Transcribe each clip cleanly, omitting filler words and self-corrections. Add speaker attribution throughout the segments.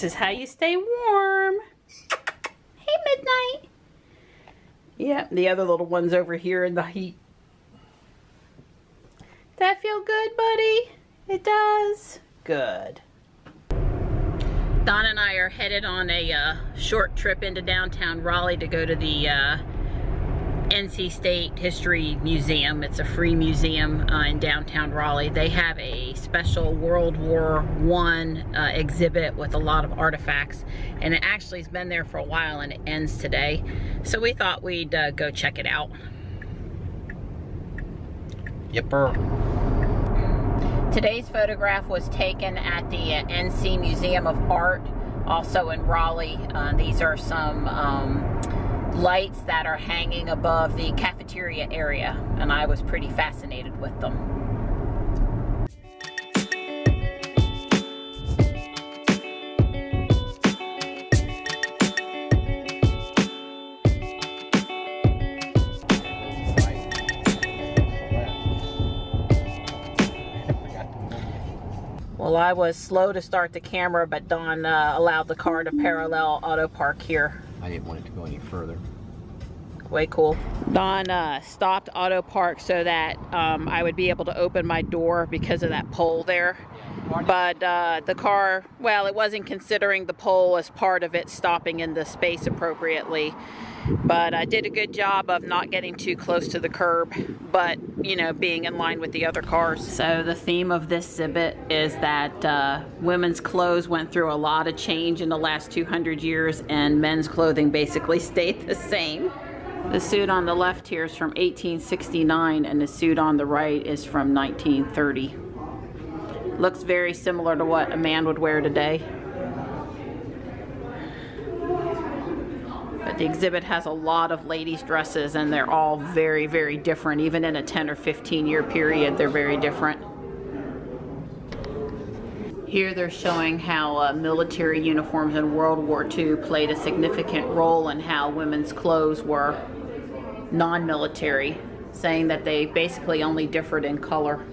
Speaker 1: This is how you stay warm. Hey, Midnight. Yeah, the other little one's over here in the heat. That feel good, buddy? It does. Good. Don and I are headed on a short trip into downtown Raleigh to go to the NC State History Museum. It's a free museum in downtown Raleigh. They have a special World War I exhibit with a lot of artifacts, and it actually has been there for a while and it ends today. So we thought we'd go check it out.
Speaker 2: Yipper.
Speaker 1: Today's photograph was taken at the NC Museum of Art, also in Raleigh. These are some lights that are hanging above the cafeteria area, and I was pretty fascinated with them. Well, I was slow to start the camera, but Don allowed the car to parallel auto park here.
Speaker 2: I didn't want it to go any further.
Speaker 1: Way cool. Don stopped auto park so that I would be able to open my door because of that pole there. But the car, well, it wasn't considering the pole as part of it stopping in the space appropriately. But I did a good job of not getting too close to the curb, but, you know, being in line with the other cars. So the theme of this exhibit is that women's clothes went through a lot of change in the last 200 years, and men's clothing basically stayed the same. The suit on the left here is from 1869, and the suit on the right is from 1930. Looks very similar to what a man would wear today. But the exhibit has a lot of ladies' dresses, and they're all very, very different. Even in a 10 or 15 year period, they're very different. Here they're showing how military uniforms in World War II played a significant role in how women's clothes were non-military, saying that they basically only differed in color.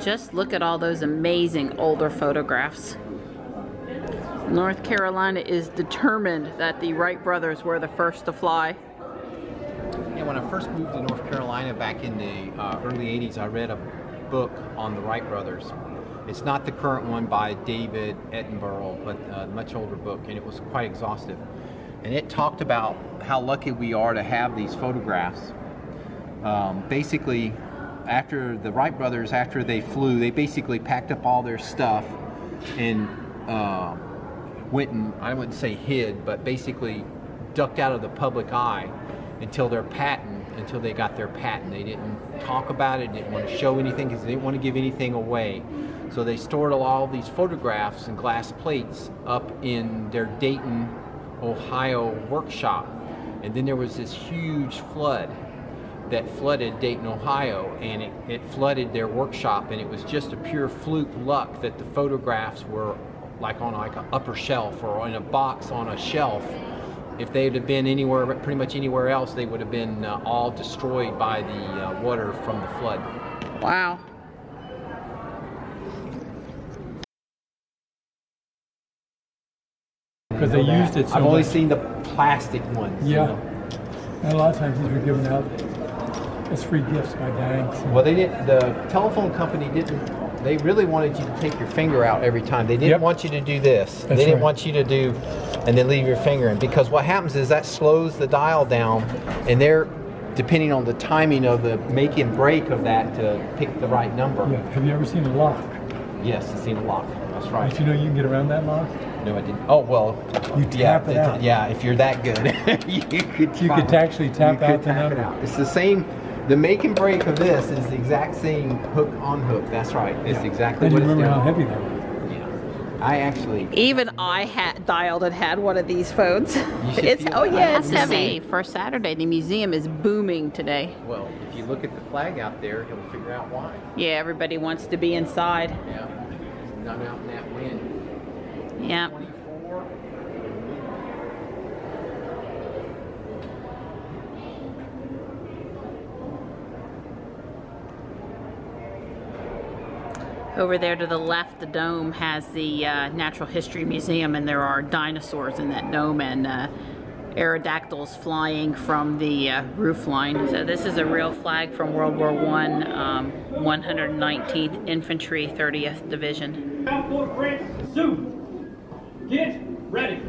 Speaker 1: Just look at all those amazing older photographs. North Carolina is determined that the Wright brothers were the first to fly.
Speaker 2: Yeah, when I first moved to North Carolina back in the early 80s, I read a book on the Wright brothers. It's not the current one by David Attenborough, but a much older book, and it was quite exhaustive. And it talked about how lucky we are to have these photographs. Basically, after the Wright brothers, after they flew, they basically packed up all their stuff and went and, I wouldn't say hid, but basically ducked out of the public eye until they got their patent. They didn't talk about it, didn't want to show anything because they didn't want to give anything away. So they stored all these photographs and glass plates up in their Dayton, Ohio workshop. And then there was this huge flood that flooded Dayton, Ohio, and it flooded their workshop, and it was just a pure fluke luck that the photographs were like on an upper shelf or in a box on a shelf. If they'd have been anywhere, pretty much anywhere else, they would have been all destroyed by the water from the flood.
Speaker 1: Wow.
Speaker 3: Because they used it so
Speaker 2: I've only
Speaker 3: much.
Speaker 2: seen the plastic ones.
Speaker 3: Yeah.
Speaker 2: You know?
Speaker 3: And a lot of times these were given out as free gifts by banks.
Speaker 2: Well, they didn't. The telephone company didn't. They really wanted you to take your finger out every time. They didn't want you to do this. They didn't want you to do, and then leave your finger in. Because what happens is that slows the dial down, and they're depending on the timing of the make and break of that to pick the right number.
Speaker 3: Yeah. Have you ever seen a lock?
Speaker 2: Yes, I've seen a lock. That's right.
Speaker 3: Did you know you can get around that lock?
Speaker 2: No, I didn't. Oh well.
Speaker 3: You tap it out.
Speaker 2: Yeah, if you're that good, you could
Speaker 3: actually tap out the number.
Speaker 2: It's the same. The make and break of this is the exact same hook on hook. That's right. It's exactly
Speaker 3: And
Speaker 2: what
Speaker 3: you
Speaker 2: it's
Speaker 3: remember
Speaker 2: doing.
Speaker 3: how heavy they were.
Speaker 2: Yeah.
Speaker 1: Even I had dialed and had one of these phones. It's it's heavy. For Saturday, the museum is booming today.
Speaker 2: Well, if you look at the flag out there, you'll figure out why.
Speaker 1: Yeah, everybody wants to be inside.
Speaker 2: Yeah, not out in that wind.
Speaker 1: Yeah.
Speaker 2: 24.
Speaker 1: Over there to the left, the dome has the Natural History Museum, and there are dinosaurs in that dome and aerodactyls flying from the roof line. So this is a real flag from World War I, 119th Infantry, 30th Division.
Speaker 4: Soon. Get ready.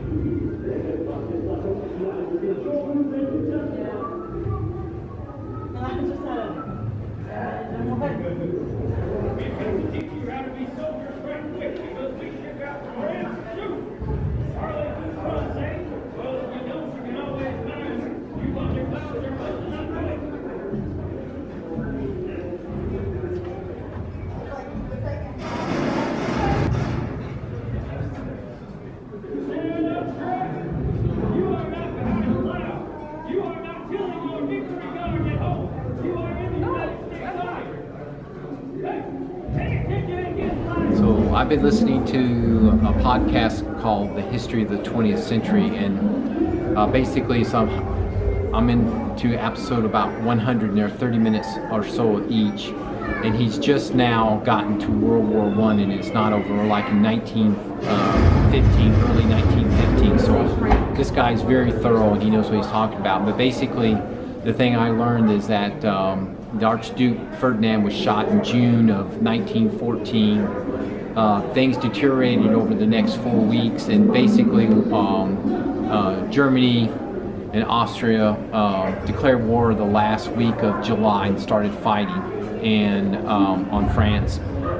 Speaker 2: I've been listening to a podcast called The History of the 20th Century, and basically I'm into episode about 100, and they're 30 minutes or so each, and he's just now gotten to World War I, and it's not over like in 1915, early 1915, so this guy's very thorough and he knows what he's talking about. But basically the thing I learned is that the Archduke Ferdinand was shot in June of 1914. Things deteriorated over the next 4 weeks, and basically Germany and Austria declared war the last week of July and started fighting on France.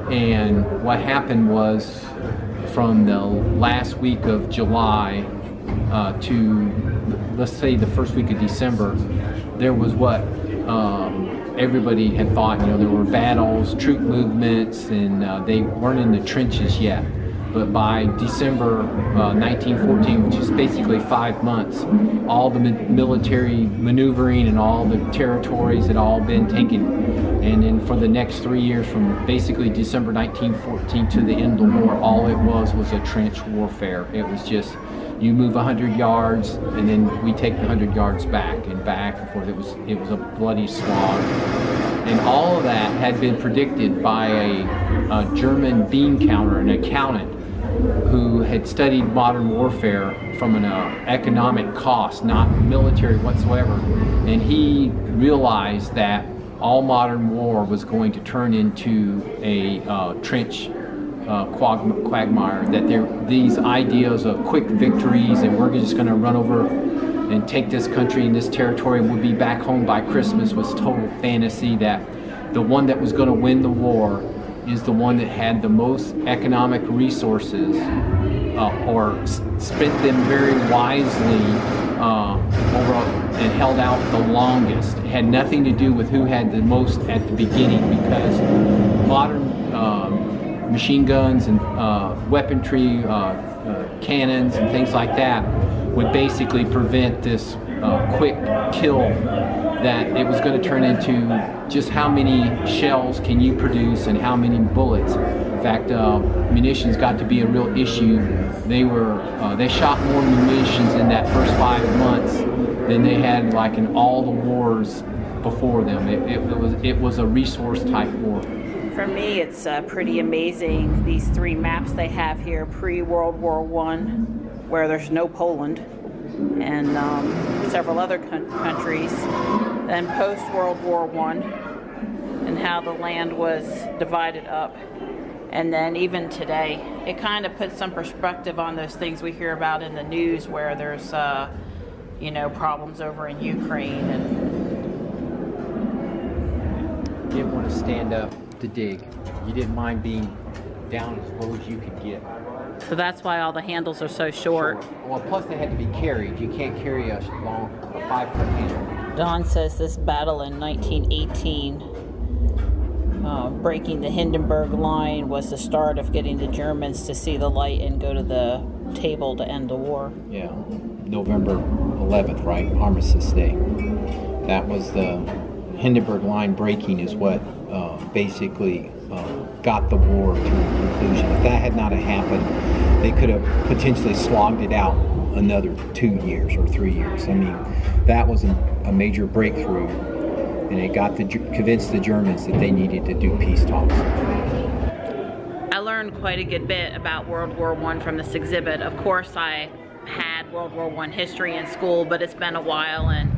Speaker 2: And what happened was, from the last week of July to, let's say, the first week of December, there was what everybody had thought, there were battles, troop movements, and they weren't in the trenches yet. But by December 1914, which is basically 5 months, all the military maneuvering and all the territories had all been taken. And then for the next 3 years, from basically December 1914 to the end of the war, all it was a trench warfare. It was just, you move 100 yards, and then we take the 100 yards back and forth. It was a bloody slog. And all of that had been predicted by a German bean counter, an accountant, who had studied modern warfare from an economic cost, not military whatsoever. And he realized that all modern war was going to turn into a trench quagmire, that these ideas of quick victories and we're just going to run over and take this country and this territory and we'll be back home by Christmas was total fantasy, that the one that was going to win the war is the one that had the most economic resources or spent them very wisely and held out the longest. It had nothing to do with who had the most at the beginning, because modern machine guns and weaponry, cannons and things like that would basically prevent this quick kill, that it was going to turn into just how many shells can you produce and how many bullets. In fact, munitions got to be a real issue. They shot more munitions in that first 5 months than they had like in all the wars before them. It was a resource type war.
Speaker 1: For me, it's pretty amazing, these 3 maps they have here, pre-World War I, where there's no Poland, and several other countries, then post-World War I, and how the land was divided up. And then even today, it kind of puts some perspective on those things we hear about in the news, where there's, problems over in Ukraine. And
Speaker 2: you didn't want to stand up to dig. You didn't mind being down as low as you could get.
Speaker 1: So that's why all the handles are so short.
Speaker 2: Well, plus they had to be carried. You can't carry a 5-foot handle.
Speaker 1: Don says this battle in 1918 breaking the Hindenburg Line was the start of getting the Germans to see the light and go to the table to end the war.
Speaker 2: Yeah, November 11th, right? Armistice Day. That was the Hindenburg Line breaking is what basically got the war to a conclusion. If that had not happened, they could have potentially slogged it out another 2 years or 3 years. I mean, that was a major breakthrough, and it convinced the Germans that they needed to do peace talks.
Speaker 1: I learned quite a good bit about World War I from this exhibit. Of course, I had World War I history in school, but it's been a while, and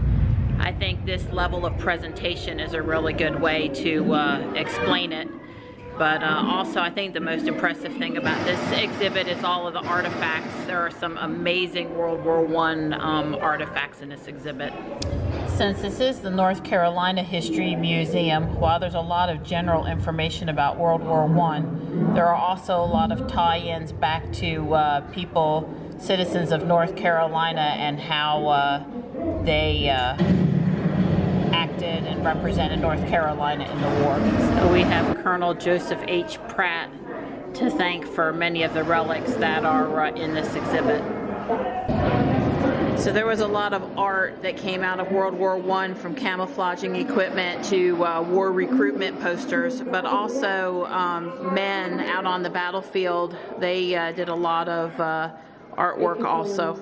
Speaker 1: I think this level of presentation is a really good way to explain it. But also, I think the most impressive thing about this exhibit is all of the artifacts. There are some amazing World War I artifacts in this exhibit. Since this is the North Carolina History Museum, while there's a lot of general information about World War I, there are also a lot of tie-ins back to people, citizens of North Carolina, and how they acted and represented North Carolina in the war. So we have Colonel Joseph H. Pratt to thank for many of the relics that are in this exhibit. So there was a lot of art that came out of World War I, from camouflaging equipment to war recruitment posters, but also men out on the battlefield. They did a lot of artwork also.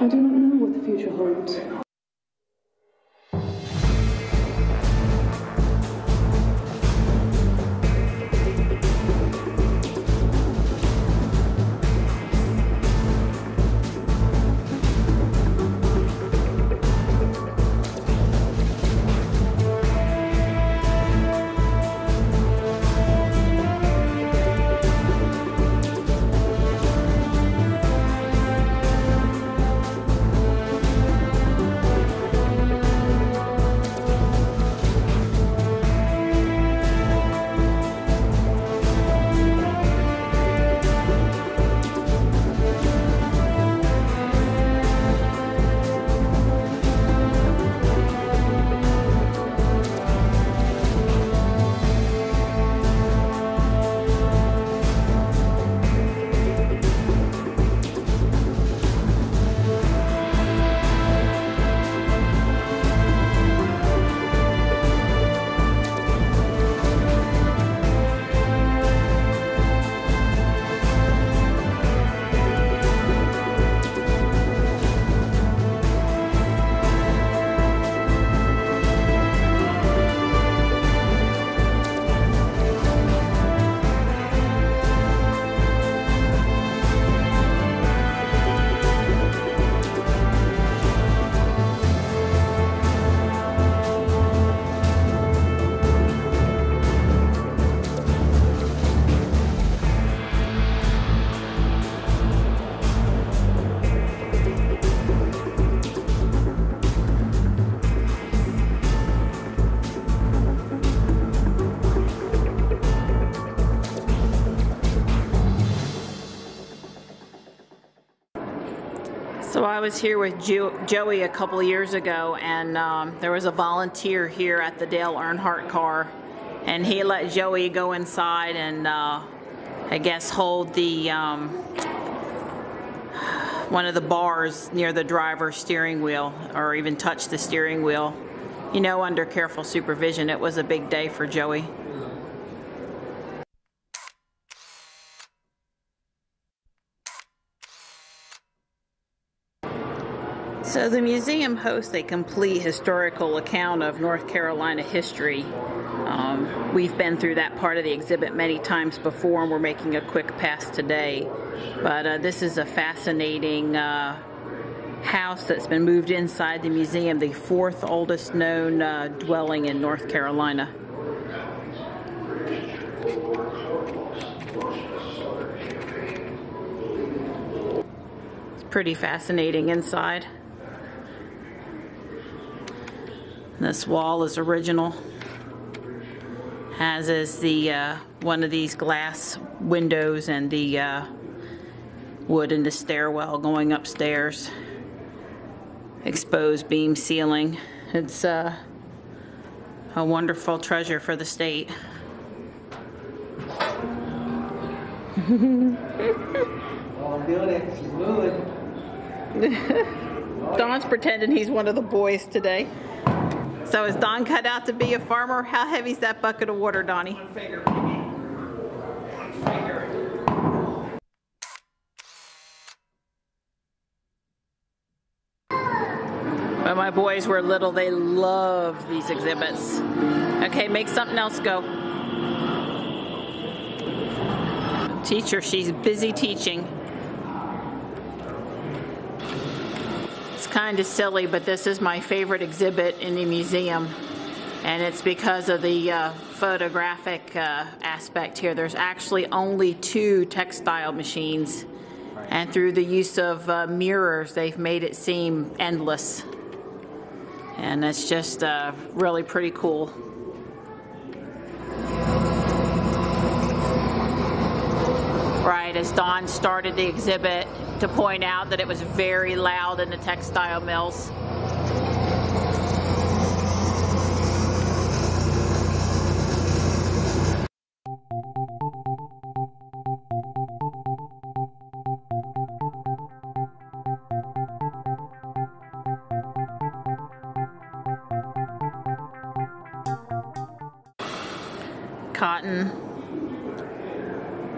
Speaker 5: I do not know what the future holds.
Speaker 1: So I was here with Joey a couple of years ago, and there was a volunteer here at the Dale Earnhardt car, and he let Joey go inside and I guess hold the one of the bars near the driver's steering wheel, or even touch the steering wheel. You know, under careful supervision. It was a big day for Joey. So the museum hosts a complete historical account of North Carolina history. We've been through that part of the exhibit many times before, and we're making a quick pass today. But this is a fascinating house that's been moved inside the museum, the fourth oldest known dwelling in North Carolina. It's pretty fascinating inside. This wall is original, as is the one of these glass windows and the wood in the stairwell going upstairs. exposed beam ceiling. It's a wonderful treasure for the state.
Speaker 2: Oh, I'm doing it. She's moving.
Speaker 1: Don's pretending he's one of the boys today. So is Don cut out to be a farmer? How heavy's that bucket of water, Donnie?
Speaker 2: 1 finger, baby. 1 finger.
Speaker 1: When my boys were little, they loved these exhibits. Okay, make something else go. Teacher, she's busy teaching. It's kind of silly, but this is my favorite exhibit in the museum. And it's because of the photographic aspect here. There's actually only 2 textile machines. And through the use of mirrors, they've made it seem endless. And it's just really pretty cool. Right, as Don started the exhibit to point out that it was very loud in the textile mills. Cotton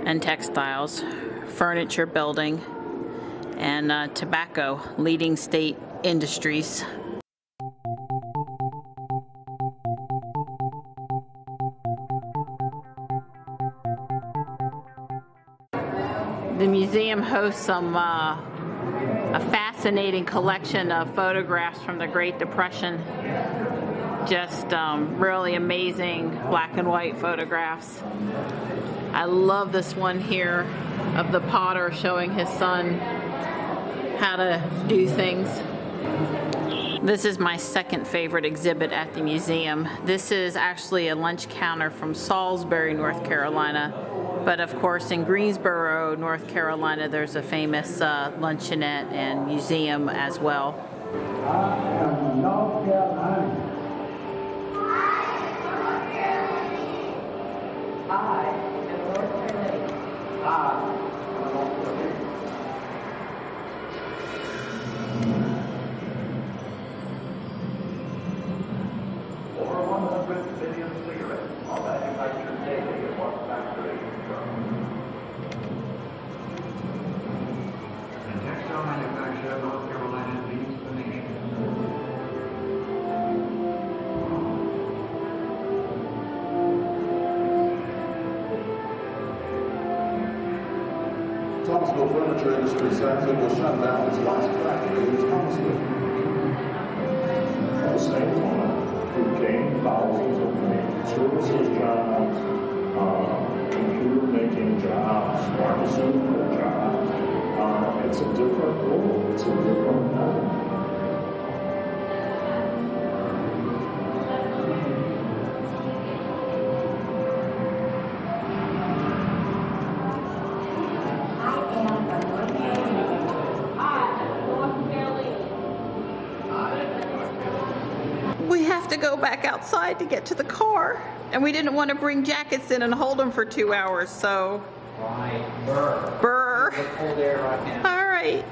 Speaker 1: and textiles, furniture building, and tobacco, leading state industries. The museum hosts a fascinating collection of photographs from the Great Depression. Just really amazing black and white photographs. I love this one here of the potter showing his son how to do things. This is my second favorite exhibit at the museum. This is actually a lunch counter from Salisbury, North Carolina. But of course in Greensboro, North Carolina, there's a famous luncheonette and museum as well.
Speaker 6: Thomasville Furniture Industry says it will shut down its last factory in Thomasville. At the same time, we gained thousands of services jobs, computer making jobs, pharmaceutical jobs. It's a different world. It's a different world.
Speaker 1: We have to go back outside to get to the car, and we didn't want to bring jackets in and hold them for 2 hours, so.
Speaker 2: Right, burr.
Speaker 1: Burr.
Speaker 2: Cold air right now.
Speaker 1: All right.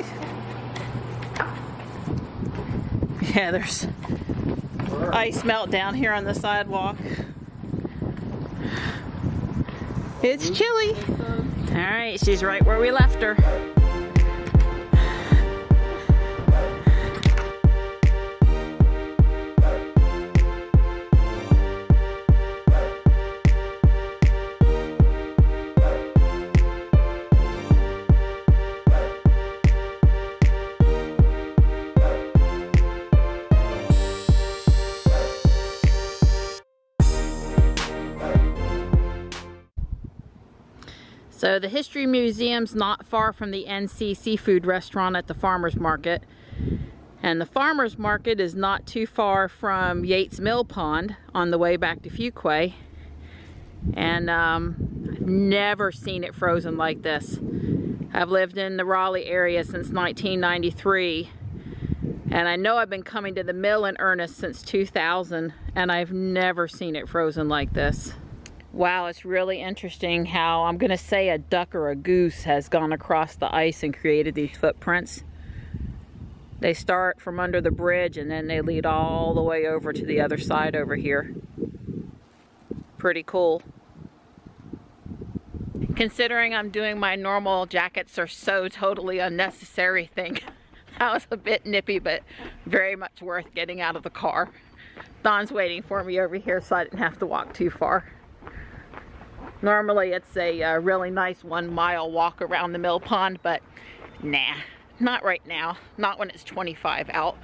Speaker 1: Yeah, there's ice melt down here on the sidewalk. It's chilly. All right, she's right where we left her. So the History Museum's not far from the NC Seafood Restaurant at the Farmer's Market. And the Farmer's Market is not too far from Yates Mill Pond on the way back to Fuquay. And I've never seen it frozen like this. I've lived in the Raleigh area since 1993. And I know I've been coming to the mill in earnest since 2000, and I've never seen it frozen like this. Wow, it's really interesting how, I'm gonna say a duck or a goose has gone across the ice and created these footprints. They start from under the bridge and then they lead all the way over to the other side over here. Pretty cool. Considering I'm doing my normal jackets are so totally unnecessary thing. That was a bit nippy, but very much worth getting out of the car. Don's waiting for me over here so I didn't have to walk too far. Normally it's a really nice 1 mile walk around the mill pond, but nah, not right now. Not when it's 25 out.